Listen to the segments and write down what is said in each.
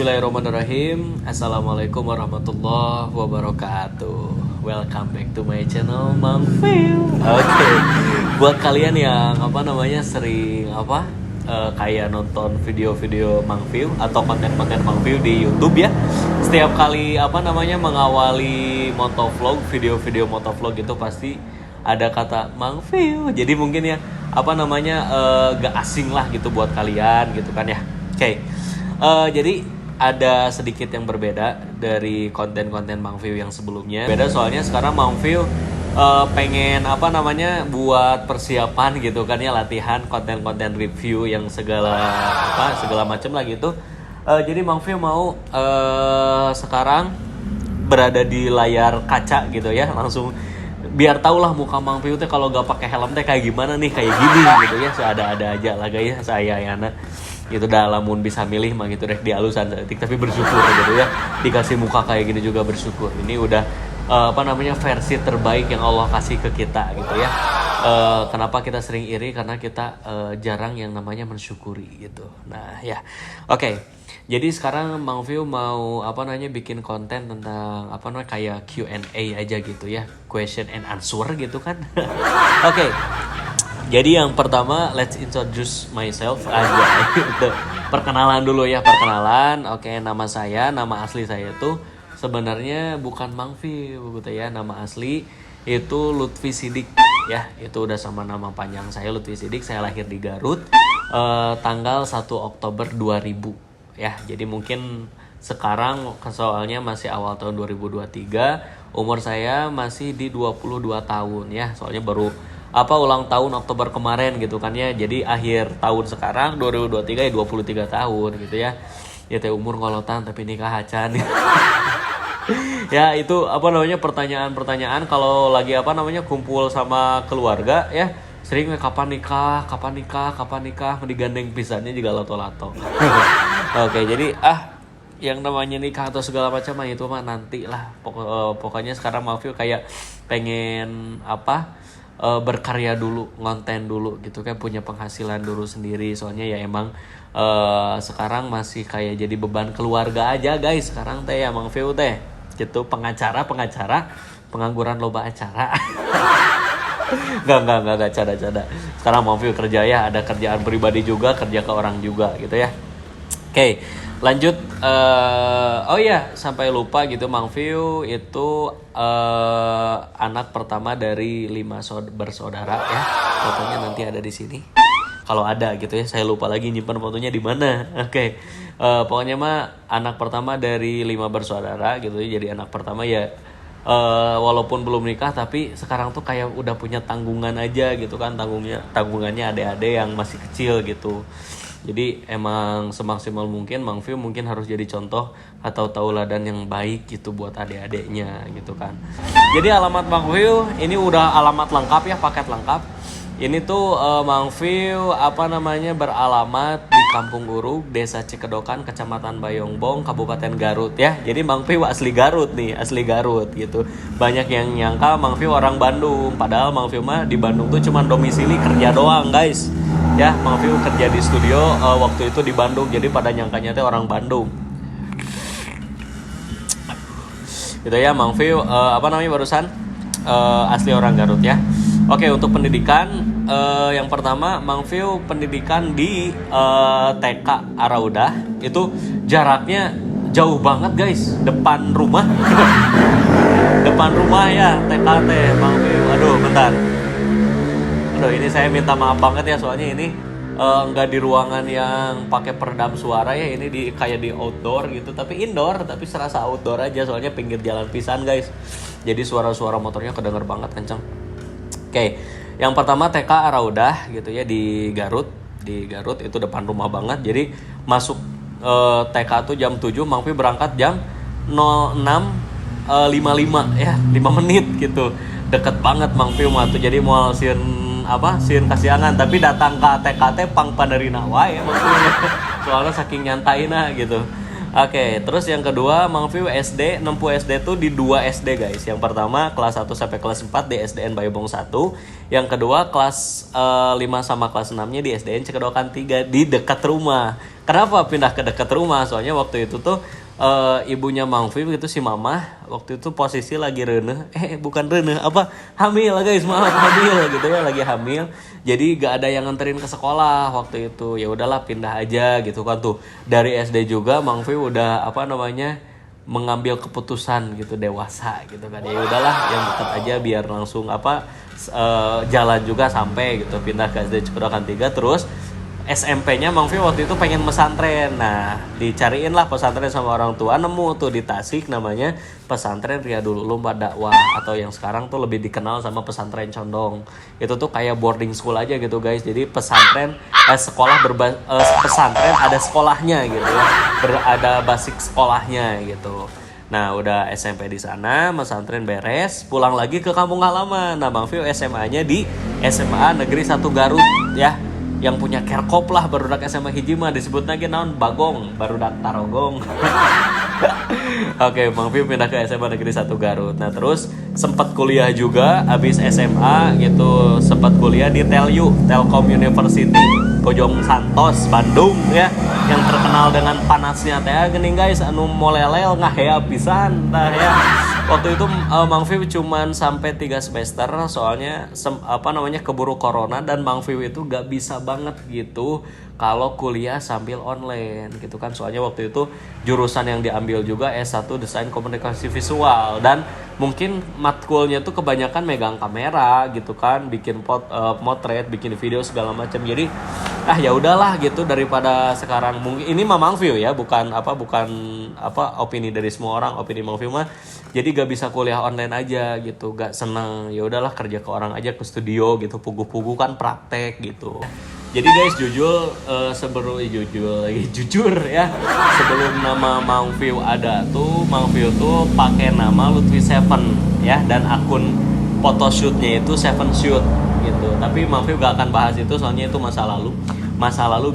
Bismillahirrahmanirrahim. Assalamualaikum warahmatullahi wabarakatuh. Welcome back to my channel Mang Feel. Oke. Buat kalian yang sering kayak nonton video-video Mang Feel atau konten-konten Mang Feel di YouTube ya. Setiap kali mengawali motovlog, video-video motovlog itu pasti ada kata Mang Feel. Jadi mungkin ya gak asing lah gitu buat kalian gitu kan ya. Oke. Jadi ada sedikit yang berbeda dari konten-konten Mang Feel yang sebelumnya. Beda soalnya sekarang Mang Feel pengen buat persiapan gitu kan ya, latihan konten-konten review yang segala macam lah gitu. Jadi Mang Feel mau sekarang berada di layar kaca gitu ya, langsung biar tau lah muka Mang Feel teh kalau gak pakai helm teh kayak gimana nih, kayak gini gitu ya. Ada aja lah guys, saya Yana gitu dah, lamun bisa milih mah gitu deh di alusan detik, tapi bersyukur gitu ya dikasih muka kayak gini juga bersyukur. Ini udah versi terbaik yang Allah kasih ke kita gitu ya. Kenapa kita sering iri? Karena kita jarang yang namanya mensyukuri gitu. Nah ya, oke. Jadi sekarang Mang Feel mau bikin konten tentang kayak Q&A aja gitu ya, question and answer gitu kan. Oke. Jadi yang pertama, let's introduce myself aja gitu. Perkenalan dulu ya, perkenalan. Oke, nama asli saya tuh sebenarnya bukan Mang Feel gitu ya. Nama asli itu Lutfi Sidik ya. Itu udah sama nama panjang saya, Lutfi Sidik. Saya lahir di Garut tanggal 1 Oktober 2000 ya. Jadi mungkin sekarang soalnya masih awal tahun 2023, umur saya masih di 22 tahun ya. Soalnya baru ulang tahun Oktober kemarin gitu kan ya. Jadi akhir tahun sekarang 2023 ya 23 tahun gitu ya. Ya teh umur ngolotan tapi nikah acan. Ya itu pertanyaan-pertanyaan kalau lagi kumpul sama keluarga ya. Sering kapan nikah digandeng pisannya juga lato-lato. Oke, jadi yang namanya nikah atau segala macam itu mah nanti lah. Pokoknya sekarang Mang Feel kayak pengen berkarya dulu, ngonten dulu gitu kan, punya penghasilan dulu sendiri. Soalnya ya emang sekarang masih kayak jadi beban keluarga aja guys sekarang teh ya Mang Feel teh gitu, pengacara pengangguran loba acara. Gak canda. Sekarang Mang Feel kerja ya, ada kerjaan pribadi juga, kerja ke orang juga gitu ya. Oke, lanjut. Sampai lupa gitu, Mang Feel itu anak pertama dari 5 bersaudara ya. Fotonya nanti ada di sini. Kalau ada gitu ya, saya lupa lagi nyimpan fotonya di mana. Oke. Pokoknya mah anak pertama dari 5 bersaudara gitu ya. Jadi anak pertama ya, walaupun belum nikah tapi sekarang tuh kayak udah punya tanggungan aja gitu kan. Tanggungannya adik-adik yang masih kecil gitu. Jadi emang semaksimal mungkin Mang Feel mungkin harus jadi contoh atau tauladan yang baik gitu buat adik-adiknya gitu kan. Jadi alamat Mang Feel ini udah alamat lengkap ya, paket lengkap. Ini tuh Mang Feel beralamat di Kampung Urug, Desa Cikedokan, Kecamatan Bayongbong, Kabupaten Garut ya. Jadi Mang Feel asli Garut gitu. Banyak yang nyangka Mang Feel orang Bandung, padahal Mang Feel mah di Bandung tuh cuma domisili kerja doang guys. Ya, Mang Feel kerja di studio waktu itu di Bandung, jadi pada nyangkanya teh orang Bandung. Gitu ya, Mang Feel barusan asli orang Garut ya. Oke, untuk pendidikan yang pertama Mang Feel pendidikan di TK Araudah. Itu jaraknya jauh banget guys, depan rumah. Depan rumah ya TK teh Mang Feel. Aduh, bentar. Ini saya minta maaf banget ya, soalnya ini nggak di ruangan yang pakai peredam suara ya, ini kayak di outdoor gitu, tapi indoor, tapi serasa outdoor aja soalnya pinggir jalan pisan guys. Jadi suara-suara motornya kedenger banget kenceng. Oke, yang pertama TK Araudah gitu ya di Garut itu depan rumah banget. Jadi masuk TK tuh jam 7, Mang Feel berangkat jam 06.55 ya, 5 menit gitu. Deket banget Mang Feel mah tuh, jadi mau sieun kasiangan tapi datang ke TKT pang panerina wae maksudnya. Soalnya saking nyantaina gitu. Oke, terus yang kedua, Mang View SD, nempuh SD tuh di 2 SD guys. Yang pertama kelas 1 sampai kelas 4 di SDN Bayebong 1. Yang kedua kelas 5 sama kelas 6-nya di SDN Cekedokan 3 di dekat rumah. Kenapa pindah ke dekat rumah? Soalnya waktu itu tuh ibunya Mang View itu si Mama waktu itu posisi lagi reuneuh, bukan reuneuh, apa hamil guys, maaf hamil gitu ya, lagi hamil. Jadi gak ada yang nganterin ke sekolah waktu itu. Ya udahlah pindah aja gitu kan tuh. Dari SD juga Mang View udah apa namanya mengambil keputusan gitu dewasa gitu kan. Ya udahlah yang dekat aja biar langsung jalan juga sampai gitu. Pindah ke SD Cekedokan 3 terus SMP-nya Mang View waktu itu pengen pesantren. Nah, dicariin lah pesantren sama orang tua, nemu tuh di Tasik namanya Pesantren Riyadul Ulum Dakwah atau yang sekarang tuh lebih dikenal sama Pesantren Condong. Itu tuh kayak boarding school aja gitu guys. Jadi pesantren pesantren ada sekolahnya gitu ya. Ada basic sekolahnya gitu. Nah, udah SMP di sana, pesantren beres, pulang lagi ke kampung halaman. Nah, Mang View SMA-nya di SMA Negeri 1 Garut ya. Yang punya kerkop lah barudak SMA hiji mah disebut lagi naon Bagong, barudak Tarogong. Oke, Mang View pindah ke SMA Negeri 1 Garut. Nah, terus sempat kuliah juga habis SMA gitu, sempat kuliah di Telkom University Bojong Santos, Bandung ya, yang terkenal dengan panasnya teh geuning guys, anu molelel ngahea pisan tah ya. Waktu itu Mang View cuman sampai 3 semester soalnya keburu corona dan Mang View itu gak bisa banget gitu kalau kuliah sambil online gitu kan. Soalnya waktu itu jurusan yang diambil juga S1 Desain Komunikasi Visual dan mungkin matkulnya tuh kebanyakan megang kamera gitu kan, bikin motret, bikin video segala macam. Jadi ya udahlah gitu daripada sekarang mungkin ini mah Mang View ya, bukan opini dari semua orang, opini Mang View mah. Jadi gak bisa kuliah online aja gitu, gak seneng. Ya udahlah kerja ke orang aja, ke studio gitu, pugu-pugu kan praktek gitu. Jadi guys jujur ya, sebelum nama Mang View ada tuh Mang View tuh pakai nama Lutfi Seven ya, dan akun photoshootnya itu Seven Shoot gitu. Tapi Mang View gak akan bahas itu soalnya itu masa lalu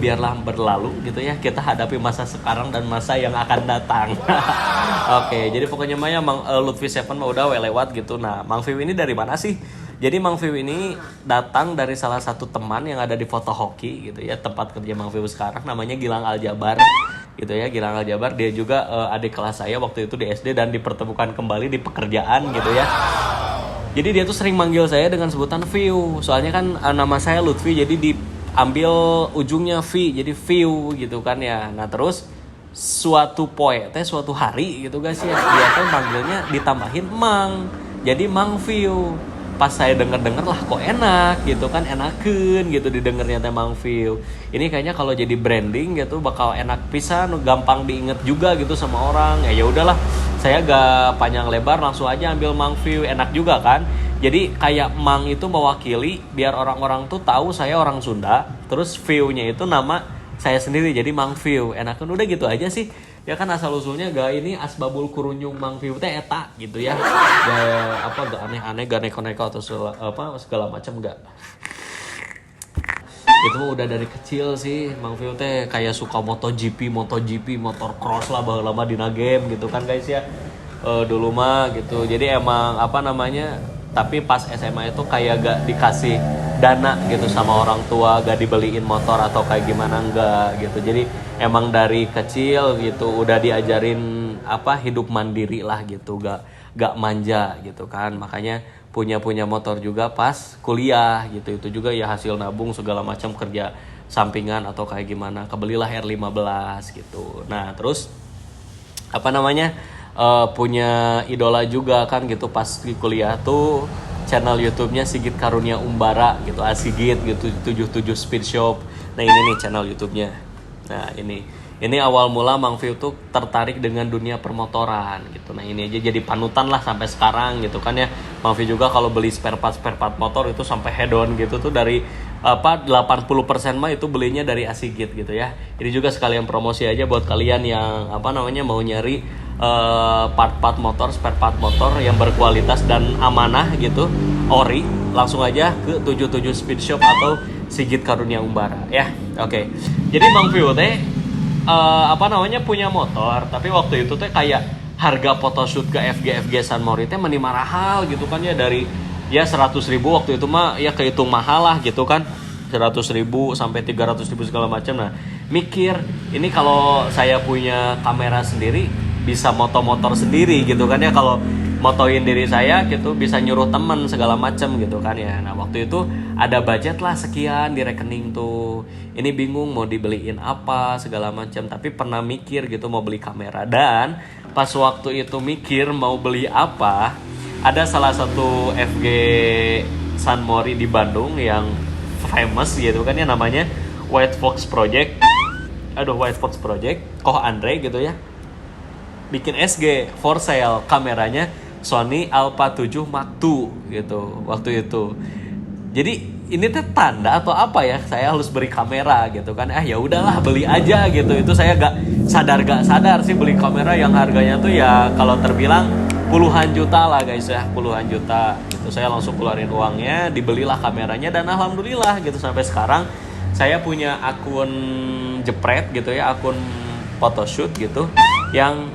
biarlah berlalu gitu ya. Kita hadapi masa sekarang dan masa yang akan datang. Oke, jadi pokoknya Maya Lutfi Seven mah udah lewat gitu. Nah, Mang View ini dari mana sih? Jadi Mang View ini datang dari salah satu teman yang ada di Foto Hoki gitu ya, tempat kerja Mang View sekarang namanya Gilang Aljabar gitu ya. Gilang Aljabar dia juga adik kelas saya waktu itu di SD dan dipertemukan kembali di pekerjaan gitu ya. Jadi dia tuh sering manggil saya dengan sebutan View. Soalnya kan nama saya Lutfi jadi diambil ujungnya V jadi View gitu kan ya. Nah, terus suatu hari gitu guys ya, dia tuh manggilnya ditambahin Mang. Jadi Mang View. Pas saya denger lah kok enak gitu kan, enakeun gitu didengarnya teh Mang View. Ini kayaknya kalau jadi branding gitu bakal enak pisan, gampang diinget juga gitu sama orang. Ya udahlah, saya gak panjang lebar langsung aja ambil Mang View, enak juga kan. Jadi kayak Mang itu mewakili biar orang-orang tuh tahu saya orang Sunda, terus View-nya itu nama saya sendiri jadi Mang View. Enakan udah gitu aja sih. Ya kan asal usulnya gak ini asbabul kurunyung Mang View teh eta gitu ya. Gak aneh-aneh, gak neko-neko atau segala macam gak. Itu mah udah dari kecil sih Mang View teh kayak suka MotoGP, motor cross lah baheula lama dina game gitu kan guys ya. Dulu mah gitu. Jadi emang tapi pas SMA itu kayak gak dikasih dana gitu sama orang tua, gak dibeliin motor atau kayak gimana, enggak gitu. Jadi emang dari kecil gitu udah diajarin hidup mandiri lah gitu, gak manja gitu kan. Makanya punya motor juga pas kuliah gitu. Itu juga ya hasil nabung segala macam, kerja sampingan atau kayak gimana, kebelilah R15 gitu. Nah, terus punya idola juga kan gitu pas di kuliah tuh, channel YouTube-nya Sigit Karunia Umbara gitu, Sigit gitu 77 Speed Shop. Nah, ini nih channel YouTube-nya. Nah, ini awal mula Mang View tuh tertarik dengan dunia permotoran gitu. Nah, ini aja jadi panutan lah sampai sekarang gitu kan ya. Mang View juga kalau beli spare part motor itu sampai head on gitu tuh dari 80% mah itu belinya dari Asigit gitu ya. Ini juga sekalian promosi aja buat kalian yang mau nyari spare part motor yang berkualitas dan amanah gitu, ori, langsung aja ke 77 Speed Shop atau Sigit Karunia Umbara ya. Oke. Jadi Mang View teh apa namanya punya motor, tapi waktu itu teh kayak harga photoshoot ke FG San Mori teh meni mahal gitu kan ya, dari ya 100.000 waktu itu mah ya kehitung mahal lah gitu kan, 100.000 sampai 300.000 segala macam. Nah mikir ini kalau saya punya kamera sendiri bisa motor sendiri gitu kan ya, kalau motoin diri saya gitu bisa nyuruh temen segala macam gitu kan ya. Nah waktu itu ada budget lah sekian di rekening tuh, ini bingung mau dibeliin apa segala macam, tapi pernah mikir gitu mau beli kamera. Dan pas waktu itu mikir mau beli apa, ada salah satu FG San Mori di Bandung yang famous gitu kan ya, namanya White Fox Project. White Fox Project, Koh Andre gitu ya, bikin SG for sale, kameranya Sony Alpha 7 Mark II gitu waktu itu. Jadi ini teh tanda atau apa ya, saya harus beli kamera gitu kan. Ya udahlah beli aja gitu. Itu saya gak sadar sih beli kamera yang harganya tuh ya kalau terbilang puluhan juta lah guys ya, puluhan juta gitu. Saya langsung keluarin uangnya, dibelilah kameranya, dan alhamdulillah gitu sampai sekarang saya punya akun jepret gitu ya, akun photoshoot gitu yang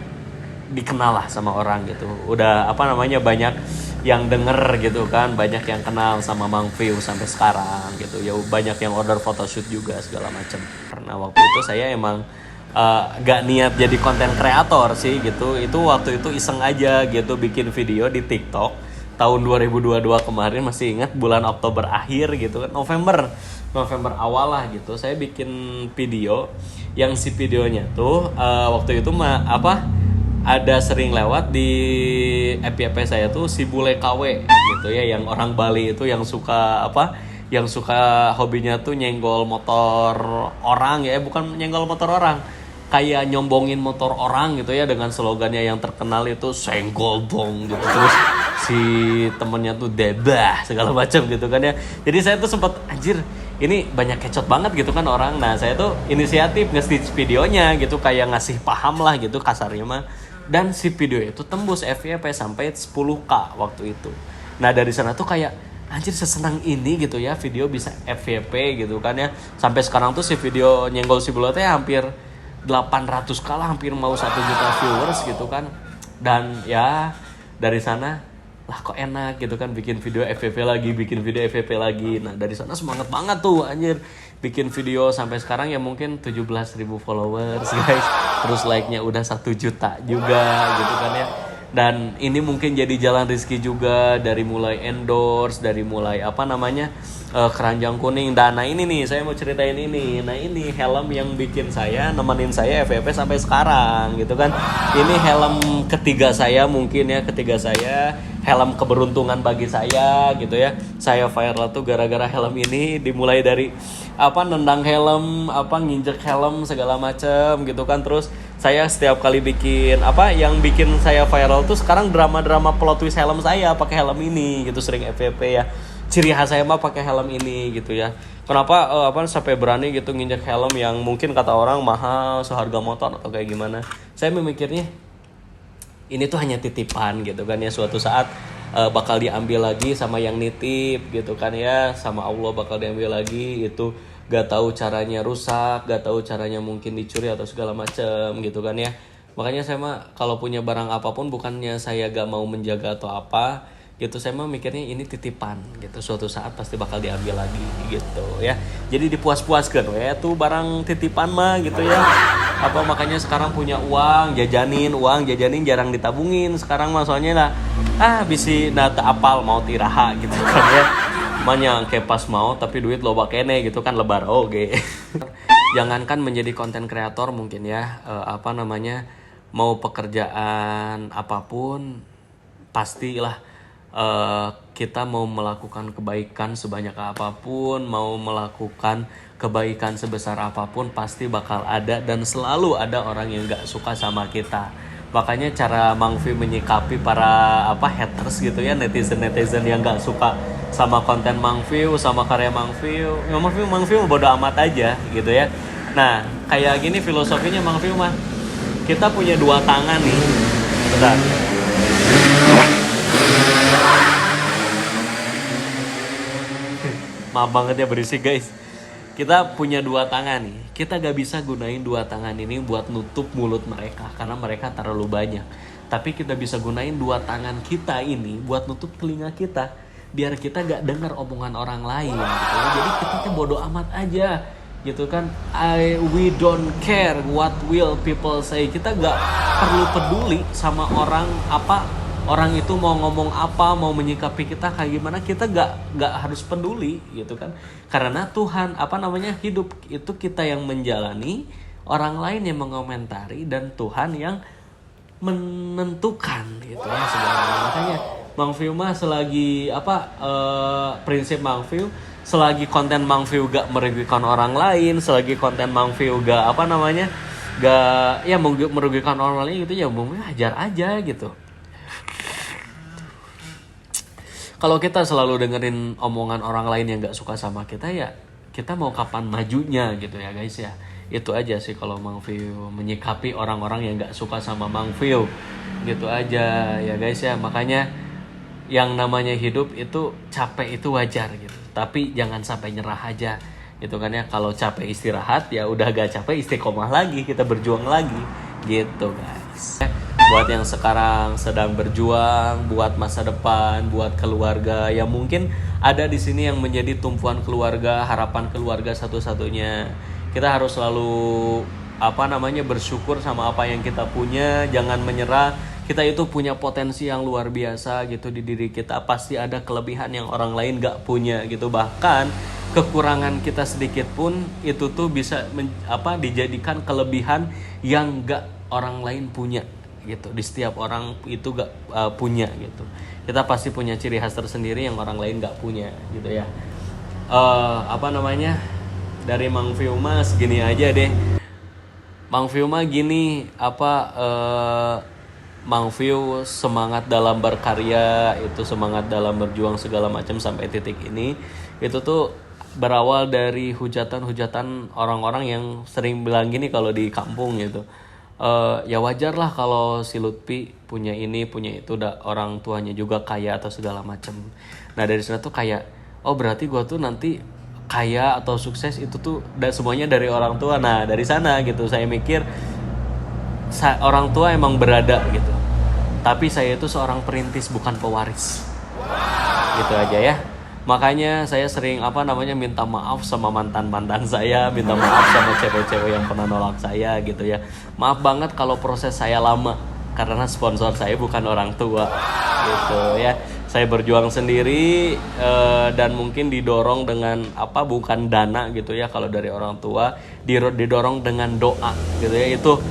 dikenal lah sama orang gitu. Udah apa namanya banyak yang denger gitu kan, banyak yang kenal sama Mang View sampai sekarang gitu ya, banyak yang order photoshoot juga segala macam. Karena waktu itu saya emang gak niat jadi konten kreator sih gitu, itu waktu itu iseng aja gitu bikin video di TikTok tahun 2022 kemarin, masih ingat bulan Oktober akhir gitu kan, November awal lah gitu, saya bikin video yang si videonya tuh waktu itu ada sering lewat di FYP saya tuh si bule KW gitu ya, yang orang Bali itu yang suka hobinya tuh nyenggol motor orang ya, bukan nyenggol motor orang, kayak nyombongin motor orang gitu ya, dengan slogannya yang terkenal itu senggol dong gitu. Terus si temennya tuh debah segala macam gitu kan ya. Jadi saya tuh sempat anjir ini banyak kecot banget gitu kan orang. Nah saya tuh inisiatif nge-stitch videonya gitu, kayak ngasih paham lah gitu kasarnya mah. Dan si video itu tembus FYP sampai 10k waktu itu. Nah dari sana tuh kayak anjir sesenang ini gitu ya video bisa FYP gitu kan ya. Sampai sekarang tuh si video nyenggol si bule teh hampir 800k lah, hampir mau 1 juta viewers gitu kan. Dan ya dari sana lah kok enak gitu kan, bikin video FYP lagi. Nah dari sana semangat banget tuh anjir bikin video sampai sekarang ya mungkin 17.000 followers guys, terus like-nya udah 1 juta juga gitu kan ya. Dan ini mungkin jadi jalan rezeki juga, dari mulai endorse, dari mulai keranjang kuning. Dan nah ini nih saya mau ceritain ini. Nah ini helm yang bikin saya, nemenin saya FYP sampai sekarang gitu kan. Ini helm ketiga saya mungkin ya, helm keberuntungan bagi saya gitu ya. Saya viral tuh gara-gara helm ini, dimulai dari nendang helm, nginjek helm segala macem gitu kan. Terus saya setiap kali bikin yang bikin saya viral tuh sekarang drama-drama plot twist helm saya pakai helm ini gitu, sering FYP ya. Ciri khas saya mah pakai helm ini gitu ya. Kenapa sampai berani gitu nginjek helm yang mungkin kata orang mahal seharga motor atau kayak gimana. Saya memikirnya ini tuh hanya titipan gitu kan ya, suatu saat bakal diambil lagi sama yang nitip gitu kan ya, sama Allah bakal diambil lagi. Itu gak tahu caranya rusak, gak tahu caranya mungkin dicuri atau segala macam gitu kan ya. Makanya saya mah kalau punya barang apapun, bukannya saya gak mau menjaga atau apa gitu, saya mah mikirnya ini titipan gitu, suatu saat pasti bakal diambil lagi gitu ya. Jadi dipuas-puaskan ya tuh barang titipan mah gitu ya. Makanya sekarang punya uang jajanin jarang ditabungin sekarang mah, soalnya lah bisi nata apal mau tiraha gitu kan ya. Manya kayak pas mau tapi duit loba kene gitu kan, lebar oge. Jangankan menjadi konten kreator mungkin ya, mau pekerjaan apapun pastilah kita mau melakukan kebaikan sebanyak apapun, mau melakukan kebaikan sebesar apapun, pasti bakal ada dan selalu ada orang yang gak suka sama kita. Makanya cara Mang View menyikapi para haters gitu ya, netizen yang gak suka sama konten Mang View, sama karya Mang View. Ya, Mang View bodo amat aja gitu ya. Nah kayak gini filosofinya Mang View mah, kita punya 2 tangan nih. Bentar. Maaf banget ya berisik guys. Kita punya dua tangan nih. Kita gak bisa gunain dua tangan ini buat nutup mulut mereka karena mereka terlalu banyak. Tapi kita bisa gunain dua tangan kita ini buat nutup telinga kita biar kita gak dengar omongan orang lain gitu ya. Jadi kita tuh bodo amat aja gitu kan. We don't care what will people say. Kita gak perlu peduli sama orang orang itu mau ngomong apa, mau menyikapi kita kayak gimana, kita gak harus peduli gitu kan. Karena Tuhan hidup itu kita yang menjalani, orang lain yang mengomentari, dan Tuhan yang menentukan gitu ya sebenarnya. Makanya Mang Fiu mah selagi prinsip Mang Fiu, selagi konten Mang Fiu gak merugikan orang lain, selagi konten Mang Fiu gak merugikan orang lain gitu ya, hajar aja gitu. Kalau kita selalu dengerin omongan orang lain yang gak suka sama kita, ya kita mau kapan majunya gitu ya guys ya. Itu aja sih kalau Mang Fiu menyikapi orang-orang yang gak suka sama Mang Fiu. Gitu aja ya guys ya. Makanya yang namanya hidup itu capek itu wajar gitu. Tapi jangan sampai nyerah aja gitu kan ya. Kalau capek istirahat, ya udah gak capek istiqomah lagi, kita berjuang lagi gitu guys. Buat yang sekarang sedang berjuang buat masa depan, buat keluarga yang mungkin ada di sini yang menjadi tumpuan keluarga, harapan keluarga satu-satunya. Kita harus selalu bersyukur sama apa yang kita punya, jangan menyerah. Kita itu punya potensi yang luar biasa gitu di diri kita. Pasti ada kelebihan yang orang lain gak punya gitu. Bahkan kekurangan kita sedikit pun itu tuh bisa dijadikan kelebihan yang gak orang lain punya gitu. Di setiap orang itu gak punya gitu. Kita pasti punya ciri khas tersendiri yang orang lain gak punya gitu ya. Dari Mang Fiu mah segini aja deh. Mang Fiu mah gini, Mang Fiu semangat dalam berkarya, itu semangat dalam berjuang segala macam sampai titik ini, itu tuh berawal dari hujatan-hujatan orang-orang yang sering bilang gini kalau di kampung gitu. Ya wajar lah kalau si Lutfi punya ini, punya itu, orang tuanya juga kaya atau segala macam. Nah dari sana tuh kayak, oh berarti gue tuh nanti kaya atau sukses itu tuh semuanya dari orang tua. Nah dari sana gitu saya mikir, orang tua emang berada gitu, tapi saya itu seorang perintis bukan pewaris. Gitu aja ya. Makanya saya sering minta maaf sama mantan-mantan saya, minta maaf sama cewek-cewek yang pernah nolak saya gitu ya. Maaf banget kalau proses saya lama karena sponsor saya bukan orang tua gitu ya. Saya berjuang sendiri dan mungkin didorong dengan bukan dana gitu ya kalau dari orang tua, didorong dengan doa gitu ya. Itu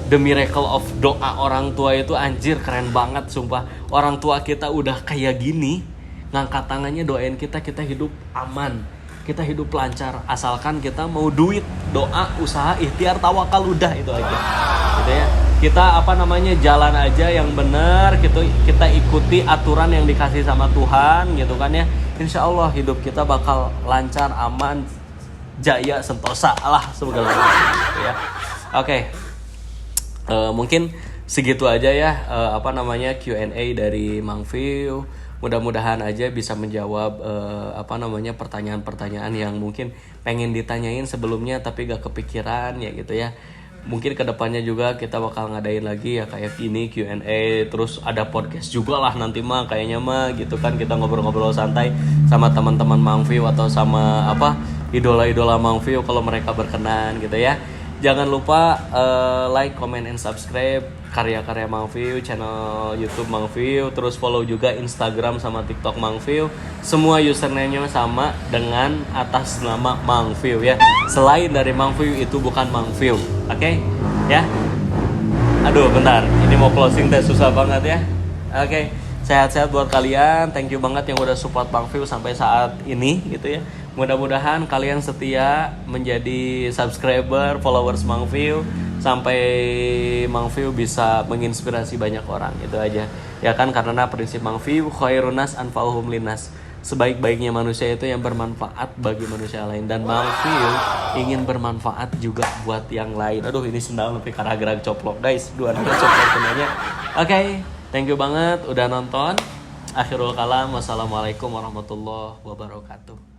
the miracle of doa orang tua itu anjir keren banget sumpah. Orang tua kita udah kayak gini, ngangkat tangannya doain kita hidup aman, kita hidup lancar, asalkan kita mau duit, doa, usaha, ikhtiar, tawakal, udah itu aja gitu ya. Kita jalan aja yang benar gitu, kita ikuti aturan yang dikasih sama Tuhan gitu kan ya. Insya Allah hidup kita bakal lancar, aman, jaya, sentosa lah segala gitu ya. Oke. Mungkin segitu aja ya Q&A dari Mang Fiu. Mudah-mudahan aja bisa menjawab pertanyaan-pertanyaan yang mungkin pengen ditanyain sebelumnya tapi gak kepikiran ya gitu ya. Mungkin kedepannya juga kita bakal ngadain lagi ya kayak gini Q&A, terus ada podcast juga lah nanti mah kayaknya mah gitu kan, kita ngobrol-ngobrol santai sama teman-teman Mang Fiu atau sama idola-idola Mang Fiu kalau mereka berkenan gitu ya. Jangan lupa like, comment, and subscribe karya-karya Mang Fiu, channel YouTube Mang Fiu, terus follow juga Instagram sama TikTok Mang Fiu. Semua username-nya sama dengan atas nama Mang Fiu ya. Selain dari Mang Fiu itu bukan Mang Fiu. Oke? Ya. Aduh, bentar. Ini mau closing teh susah banget ya. Oke. Sehat-sehat buat kalian. Thank you banget yang udah support Mang Fiu sampai saat ini gitu ya. Mudah-mudahan kalian setia menjadi subscriber, followers Mang Fiu sampai Mang Fiu bisa menginspirasi banyak orang. Itu aja. Ya kan, karena prinsip Mang Fiu khairunas anfa'uhum linnas. Sebaik-baiknya manusia itu yang bermanfaat bagi manusia lain, dan Mang Fiu ingin bermanfaat juga buat yang lain. Aduh, ini sendal lebih karena gerak coplok guys. Dua anak coplok sebenarnya. Oke, thank you banget udah nonton. Akhirul kalam, wassalamualaikum warahmatullahi wabarakatuh.